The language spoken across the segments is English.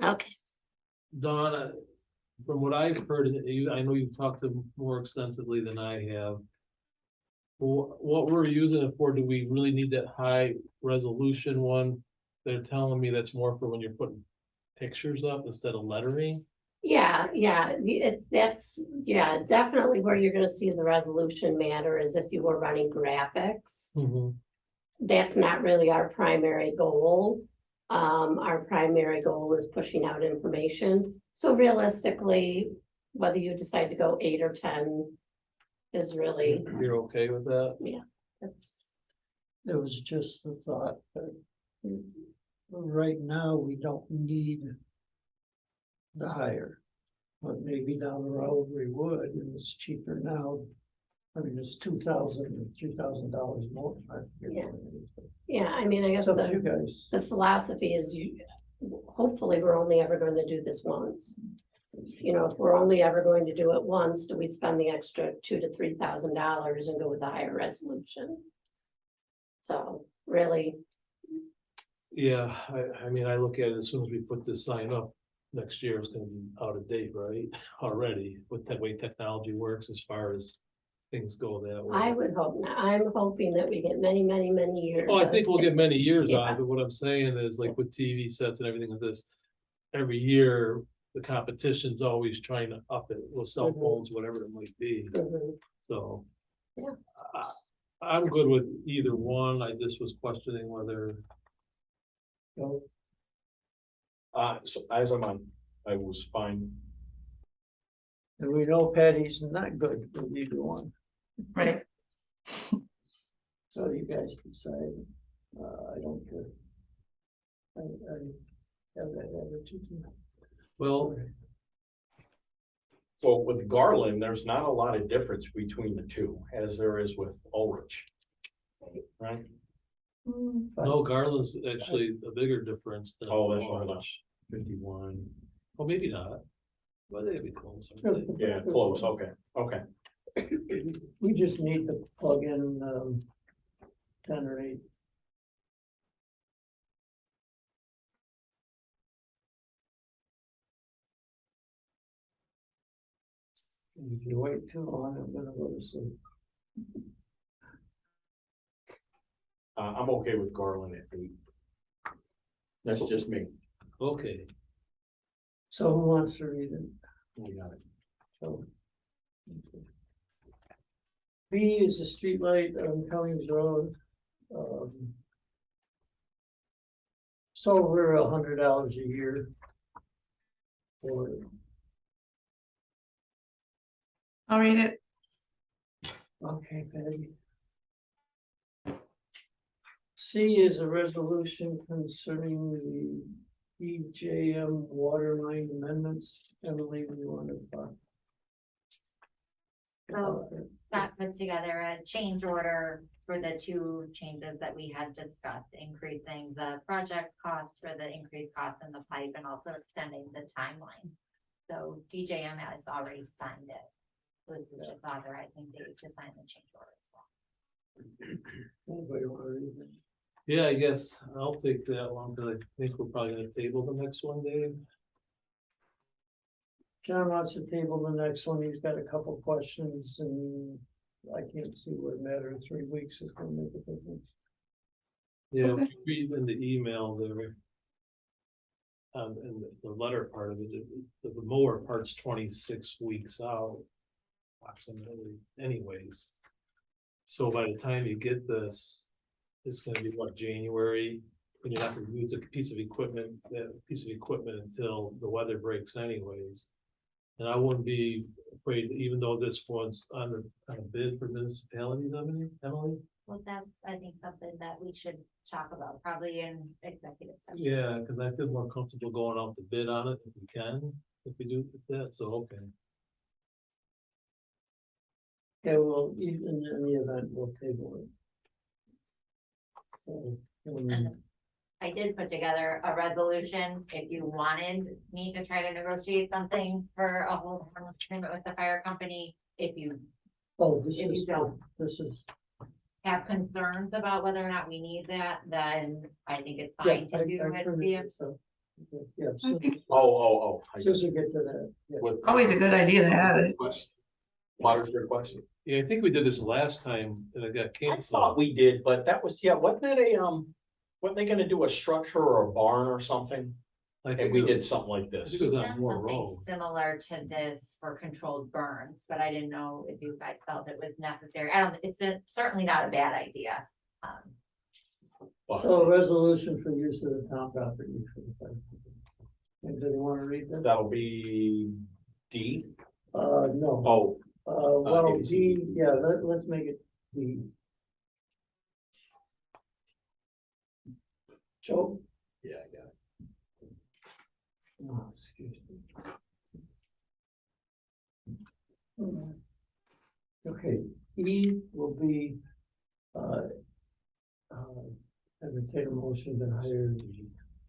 Okay. Donna, from what I've heard, I know you've talked to more extensively than I have. What we're using it for, do we really need that high resolution one? They're telling me that's more for when you're putting pictures up instead of lettering. Yeah, yeah, definitely where you're gonna see the resolution matter is if you were running graphics. That's not really our primary goal. Our primary goal is pushing out information. So realistically, whether you decide to go 8 or 10 is really, You're okay with that? it's, It was just the thought that right now we don't need the hire. But maybe down the road we would, and it's cheaper now. I mean, it's $2,000, $3,000 more. I forget Yeah. what it is, but yeah, I mean, I guess It's up to you the guys. philosophy is hopefully we're only ever going to do this once. You know, if we're only ever going to do it once, do we spend the extra $2,000 to $3,000 and go with the higher resolution? So really, Yeah, I mean, I look at it as soon as we put this sign up, next year is gonna be out of date, right? Already, with the way technology works as far as things go that way. I would hope not. I'm hoping that we get many, many, many years. Oh, I of- think we'll get many years out Yeah. of it. What I'm saying is like with TV sets and everything like this. Every year, the competition's always trying to up it with cell Mhm. phones, whatever it might be, Mhm. so. Yeah. I'm good with either one. I just was questioning whether, So, So as I'm on, I was fine. and we know Patty's not good with either one. Right. So you guys decide, I don't care. I have that attitude. well, Well, with Garland, there's not a lot of difference between the two, as there is with Ulrich. Right? no, Garland's actually a bigger difference than. Oh, that's what I thought. 51. Well, maybe not. Well, they'd be close. Yeah, close, okay, okay. We just need to plug in, 10 or 8. If you wait too long, I'm gonna go to sleep. I'm okay with Garland at 8. That's just me. Okay, So who wants to read it? We got it. So. B is a streetlight on Cummings Road. So we're $100 a year. For it. I'll read it. Okay, Patty. C is a resolution concerning the EJM water line amendments. Emily, we want to talk. So Scott put together a change order for the 2 changes that we had discussed, increasing the project costs for the increased cost in the pipe and also extending the timeline. So DJM has already signed it. So this is just authorizing Dave to sign the change order as well. Anybody want to read it? yeah, I guess I'll take that one, because I think we're probably gonna table the next one, Dave. John wants to table the next one. He's got a couple questions and I can't see what matter. 3 weeks is gonna make a difference. Yeah, Okay. if you read in the email there. And the letter part of it, the mower part's 26 weeks out. Approximately anyways. So by the time you get this, it's gonna be what, January? When you're not gonna use a piece of equipment, until the weather breaks anyways. And I wouldn't be afraid, even though this one's on a bid for municipalities, Emily? Well, that's, I think, something that we should talk about probably in executive session. Yeah, because I feel more comfortable going out to bid on it if we can, if we do that, so, okay. Yeah, well, even in the event, we'll table it. So, And I did put together a resolution, if you wanted me to try to negotiate something for a whole harmless agreement with the fire company, if you Oh, this If you is, don't. this is. have concerns about whether or not we need that, then I think it's Yeah, fine to do I it printed via. this up. Yeah, I so, think as soon as we get to that, yeah. always a good idea to have it. Water's request. Yeah, I think we did this last time and it got I thought canceled. we did, but that was, yeah, wasn't that a, weren't they gonna do a structure or a barn or something? I And think we it did was- something like I this. think it was on Done Moore something Road. similar to this for controlled burns, but I didn't know if you guys felt it was necessary. I don't, certainly not a bad idea. But So a resolution for use of the town property for the fire. Anybody wanna read this? that'll be D. No, Oh, well, ABC. D, yeah, let's make it D. Joe? yeah, I got it. Oh, excuse me. Okay, E will be, entertain a motion to hire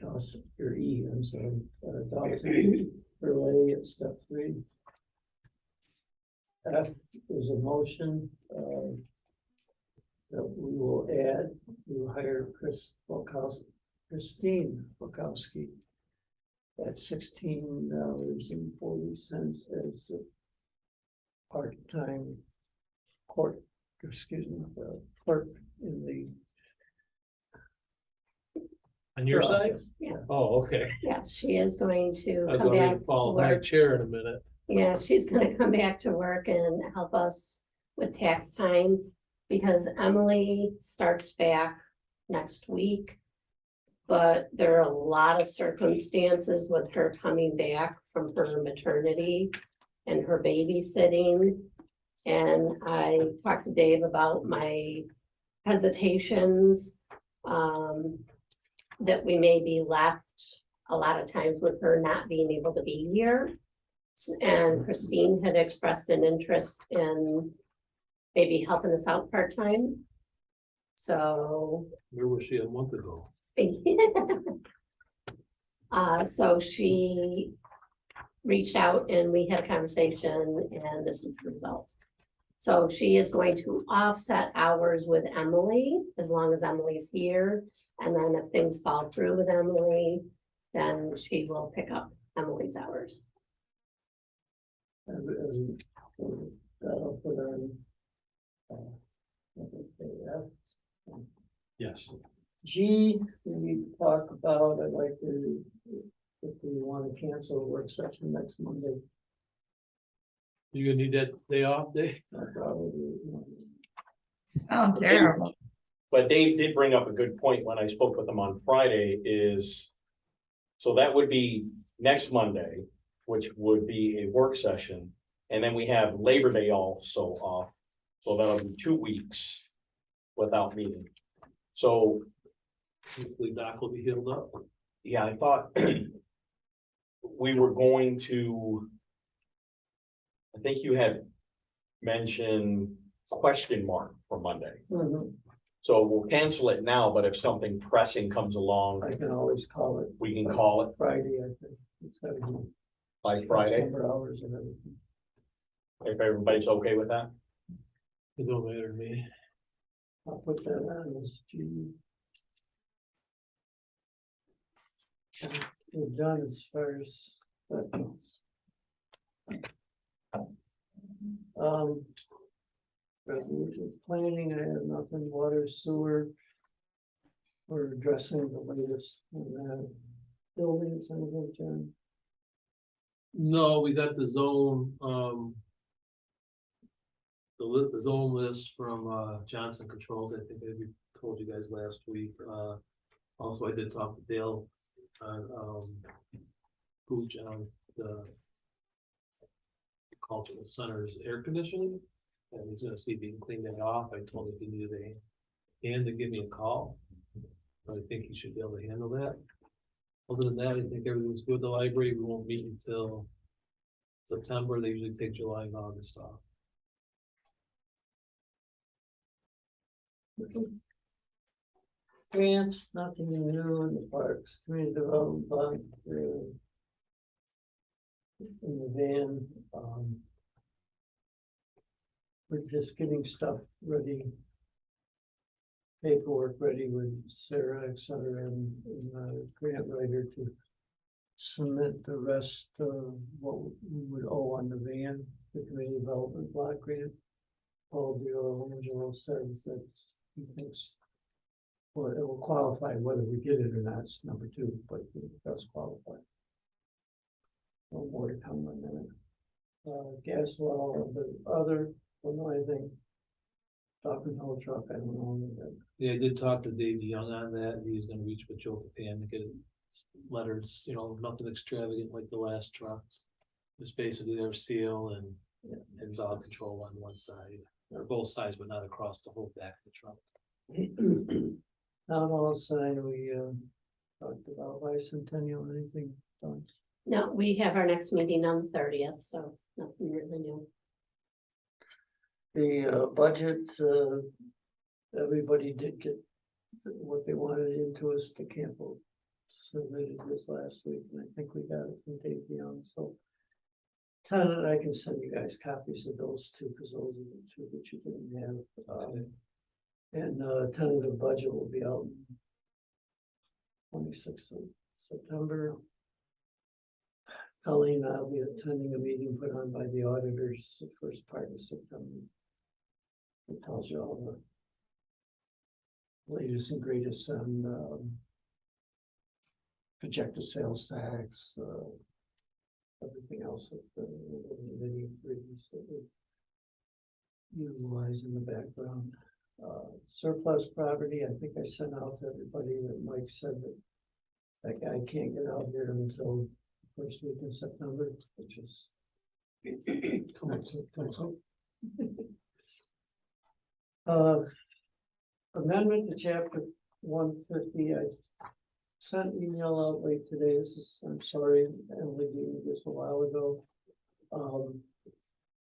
Dawson, or E, I'm sorry, Dawson Relay at step 3. F is a motion, that we will add, we will hire Christine Volkowski at $16.40 as a part-time clerk in the. On your side? office. Yeah. Oh, okay. Yeah, she is going to I was come going back to to follow my work. chair in a minute. Yeah, she's gonna come back to work and help us with tax time, because Emily starts back next week. But there are a lot of circumstances with her coming back from her maternity and her babysitting. And I talked to Dave about my hesitations, that we may be left a lot of times with her not being able to be here. And Christine had expressed an interest in maybe helping us out part-time. So. Where was she a month ago? So she reached out and we had a conversation and this is the result. So she is going to offset hours with Emily as long as Emily's here. And then if things fall through with Emily, then she will pick up Emily's hours. That'll put on. What did I say, F? Yes. G, we need to talk about, I'd like to, if we want to cancel a work session next Monday, You gonna need that day off, Dave? I probably. Oh, terrible. But Dave did bring up a good point when I spoke with him on Friday is. So that would be next Monday, which would be a work session. And then we have Labor Day also off. So that'll be 2 weeks without meeting. So, Hopefully Doc will be healed up. yeah, I thought we were going to. I think you had mentioned question mark for Monday. Mhm. So we'll cancel it now, but if something pressing comes along, I can always call it we can call it Friday, I think. It's gotta be by Friday, December hours and everything. if everybody's okay with that. It don't matter to me. I'll put that on as G. We're done as far as. Resolution planning, I have nothing, water, sewer. We're addressing the latest, buildings, anything, John? No, we got the zone, the zone list from, Johnson Controls. I think we told you guys last week. Also, I did talk to Dale on, Pooch on the cultural center's air conditioning. And he's gonna see if he can clean that off. I told him if he needed a hand to give me a call. But I think he should be able to handle that. Other than that, I think everything's good. The library, we won't meet until September. They usually take July and August off. Grants, nothing new in the parks, community development fund, in the van, we're just getting stuff ready. Paperwork ready with Sarah, et cetera, and grant writer to submit the rest of what we would owe on the van, the community development block grant. Paul Angelo says that's, he thinks, well, it will qualify whether we get it or not, it's number two, but it does qualify. No more to come on that. Gas well, the other, don't know anything. Talking whole truck, I don't know anything. Yeah, I did talk to Dave Young on that. He's gonna reach with Joe Capan to get letters, nothing extravagant like the last trucks. It's basically their seal and valve control on one side, or both sides, but not across the whole back of the truck. Town hall sign, we talked about bicentennial, anything done? No, we have our next meeting on the 30th, so nothing really new. The budget, everybody did get what they wanted into us to Campbell. Submitted this last week, and I think we got it from Dave Young, so. Tentative, I can send you guys copies of those two, because those are the two that you didn't have. And tentative budget will be out 26th of September. Colleen, I'll be attending a meeting put on by the auditors the first part of September. It tells you all the latest and greatest on projected sales tax, everything else that the many agreements that we utilize in the background. Surplus property, I think I sent out to everybody that Mike said that guy can't get out here until first week in September, which is next week. Amendment to chapter 150, I sent an email out late today, I'm sorry, Emily gave me this a while ago.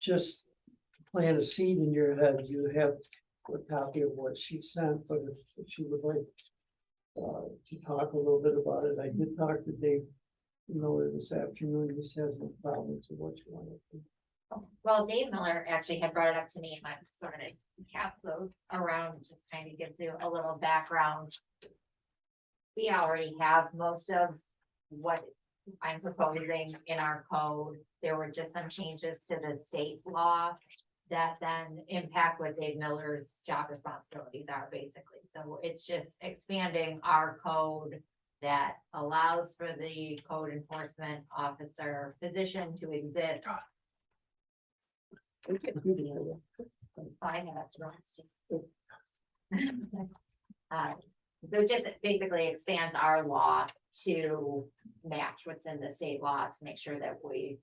Just plant a seed in your head, you have a copy of what she sent, but if she would like to talk a little bit about it, I did talk to Dave Miller this afternoon, he has no problems with what you want to do. Well, Dave Miller actually had brought it up to me, and I'm sort of pass those around to kind of give you a little background. We already have most of what I'm proposing in our code. There were just some changes to the state law that then impact what Dave Miller's job responsibilities are, basically. So it's just expanding our code that allows for the code enforcement officer position to exist. I have so it just basically expands our law to match what's in the state law to make sure that we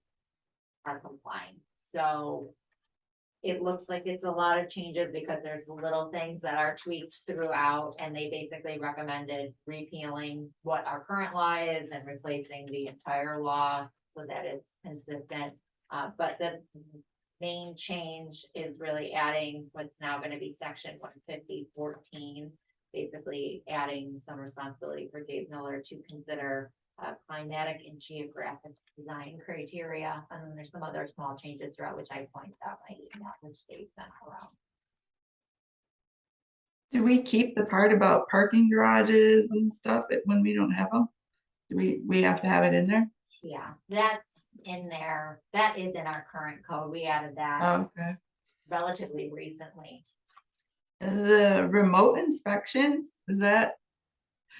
are complying. So it looks like it's a lot of changes because there's little things that are tweaked throughout, and they basically recommended repealing what our current law is and replacing the entire law so that it's consistent. But the main change is really adding what's now going to be section 150.14, basically adding some responsibility for Dave Miller to consider climatic and geographic design criteria. And then there's some other small changes throughout, which I pointed out in my email, which Dave sent around. Do we keep the part about parking garages and stuff when we don't have them? Do we have to have it in there? Yeah, that's in there. That is in our current code. We added that Oh, okay. relatively recently. The remote inspections, is that?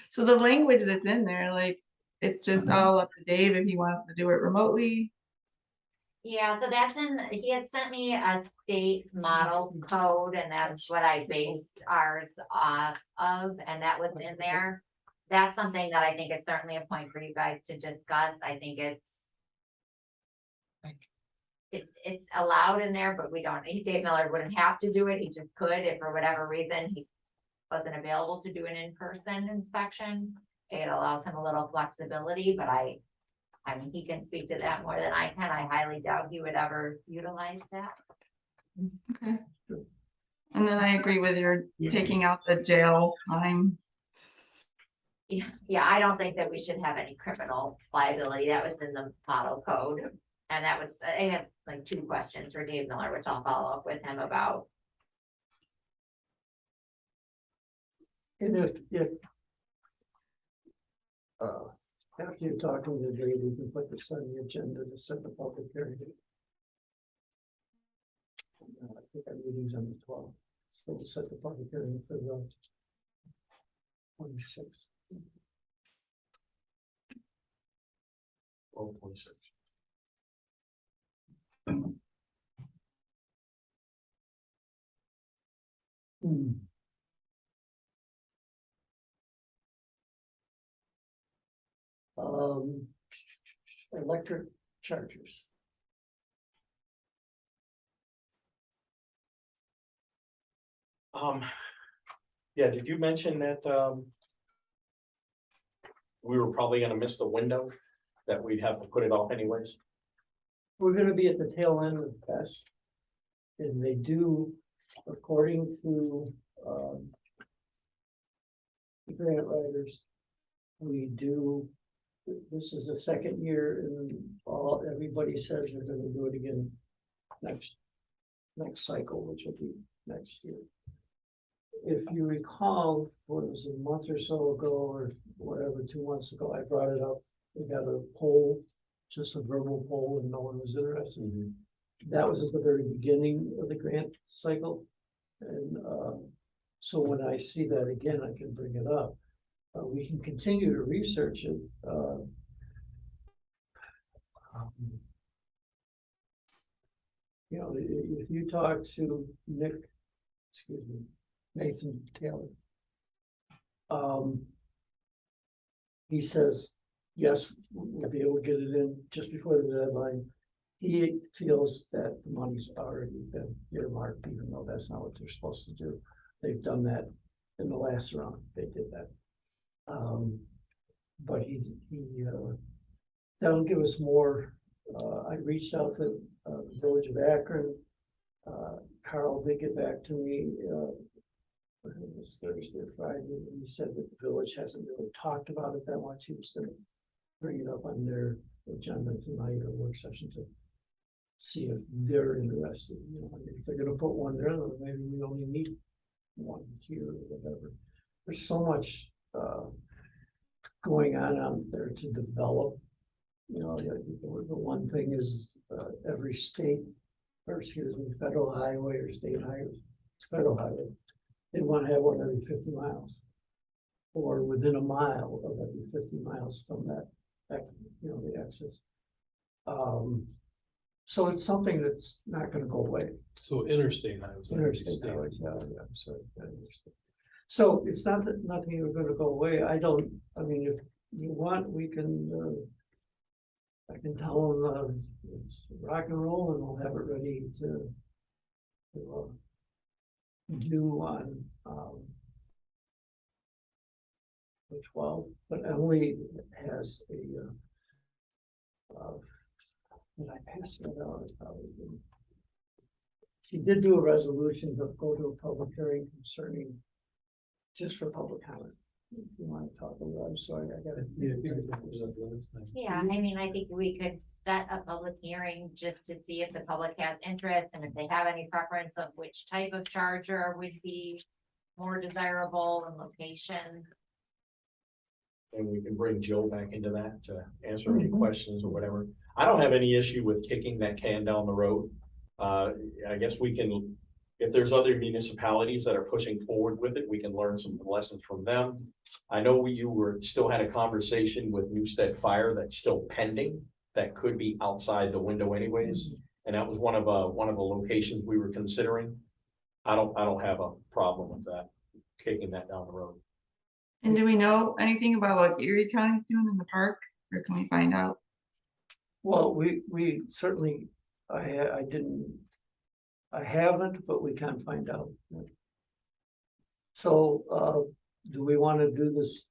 So the language that's in there, like, it's just all up to Dave if he wants to do it remotely. Yeah, so that's he had sent me a state model code, and that's what I based ours off of, and that was in there. That's something that I think is certainly a point for you guys to discuss. I think it's allowed in there, but we don't, Dave Miller wouldn't have to do it. He just could if for whatever reason he wasn't available to do an in-person inspection. It allows him a little flexibility, but I mean, he can speak to that more than I can. I highly doubt he would ever utilize that. Okay. And then I agree with your taking out the jail time. Yeah, I don't think that we should have any criminal liability. That was in the model code. And that was, I had like 2 questions for Dave Miller, which I'll follow up with him about. And if After you're talking to Dave, we can put this on the agenda to set the public hearing. I think our meeting's on the 12th, so we'll set the public hearing for the 26th. 12/26. Um, electric chargers. Yeah, did you mention that, we were probably gonna miss the window, that we'd have to put it off anyways? We're gonna be at the tail end of this. And they do, according to, the grant writers, we do, this is the second year and everybody says they're gonna do it again next cycle, which will be next year. If you recall, what was it, a month or so ago, or whatever, 2 months ago, I brought it up. We got a poll, just a verbal poll, and no one was interested. That was at the very beginning of the grant cycle. And so when I see that again, I can bring it up. We can continue to research it. You know, if you talk to Nathan Taylor. He says, yes, we'll be able to get it in just before the deadline. He feels that the money's already been earmarked, even though that's not what they're supposed to do. They've done that in the last round, they did that. But that'll give us more. I reached out to the village of Akron. Carl did get back to me, I think it was Thursday or Friday, and he said that the village hasn't really talked about it that much. He was gonna bring it up on their agenda tonight or work session to see if they're interested, you know, if they're gonna put one there, then maybe we only need one here or whatever. There's so much going on out there to develop. You know, the one thing is every state, or excuse me, federal highway or state highway, it's federal highway, they want to have one every 50 miles. Or within a mile of every 50 miles from that, you know, the access. So it's something that's not gonna go away. So interstate highways. Interstate highways, yeah, I'm sorry. I understand. So it's not that nothing is gonna go away. I mean, if you want, we can, I can tell them, it's rock and roll and we'll have it ready to do on, the 12th, but Emily has a, did I pass it out? She did do a resolution to go to a public hearing concerning, just for public comment. If you want to talk about it, I'm sorry, I got it. Yeah, I mean, I think we could set a public hearing just to see if the public has interest and if they have any preference of which type of charger would be more desirable and location. And we can bring Joe back into that to answer any questions or whatever. I don't have any issue with kicking that can down the road. I guess we can, if there's other municipalities that are pushing forward with it, we can learn some lessons from them. I know still had a conversation with Newstead Fire that's still pending, that could be outside the window anyways. And that was one of the locations we were considering. I don't have a problem with that, kicking that down the road. And do we know anything about what Erie County's doing in the park, or can we find out? Well, we certainly, I haven't, but we can find out. So, do we want to do this?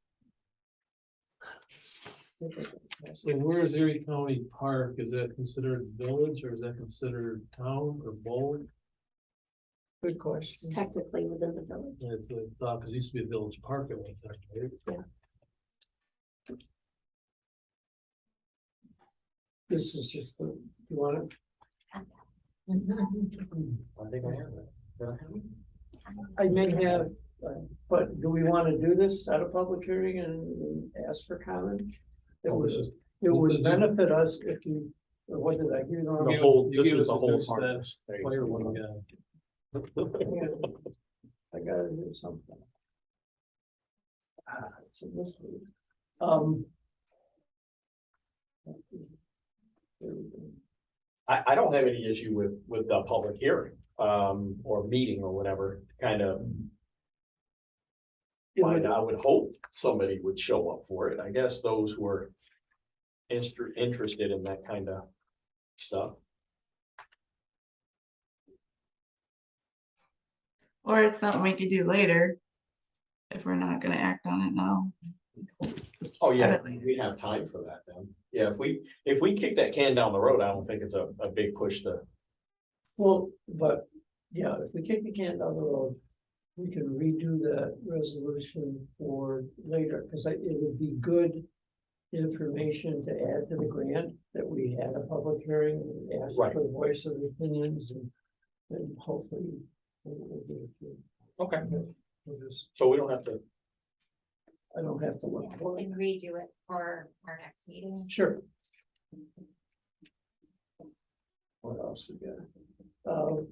So where is Erie County Park? Is that considered village or is that considered town or both? Good It's question. technically within the village. It's a thought, because it used to be a village park at one time, right? This is just the, you want it? I think I have that. I may have, but do we want to do this at a public hearing and ask for comment? It Oh, would, this is- it this would is- benefit us if you, or what did I hear? The Norm? whole, you this gave was us the a whole good part. stat. There you Player go. one again. I gotta do something. So this week, there we go. I don't have any issue with the public hearing, or meeting or whatever, kind of. I would hope somebody would show up for it. I guess those who are interested in that kind of stuff. Or it's something we could do later. If we're not gonna act on it now. Oh, yeah, Have it we have time for that then. Yeah, if we kick that can down the road, I don't think it's a big push to. Well, but, yeah, if we kick the can down the road, we can redo that resolution for later, because it would be good information to add to the grant that we had a public hearing, and asked Right. for the voice of opinions, and hopefully we'll do it too. Okay. We'll just, So we don't have to, I don't have to look Yeah, for we it. can redo it for our next meeting. Sure. What else we got?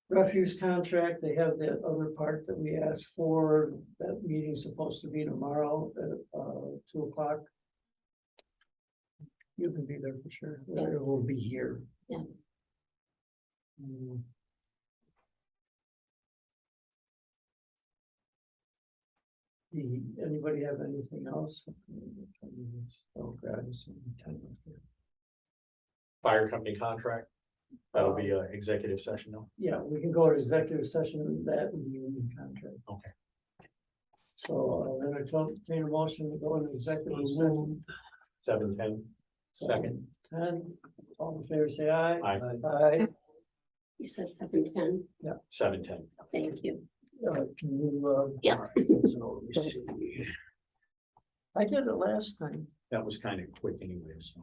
Refuse contract, they have that other part that we asked for, that meeting's supposed to be tomorrow at 2:00. You can be there for sure, Yeah. it will be here. Yes. Mm. Anybody have anything else? Oh, God, it's some time up there. fire company contract, that'll be a executive session now. Yeah, we can go to executive session, that would be union contract. Okay. So then I entertain a motion to go into executive session. 7:10. Second. 10, all in favor, say aye. Aye. Aye. You said 7:10. 7:10. Thank you. Can you, Yeah. so let me see. I did it last time. That was kind of quick anyway, so.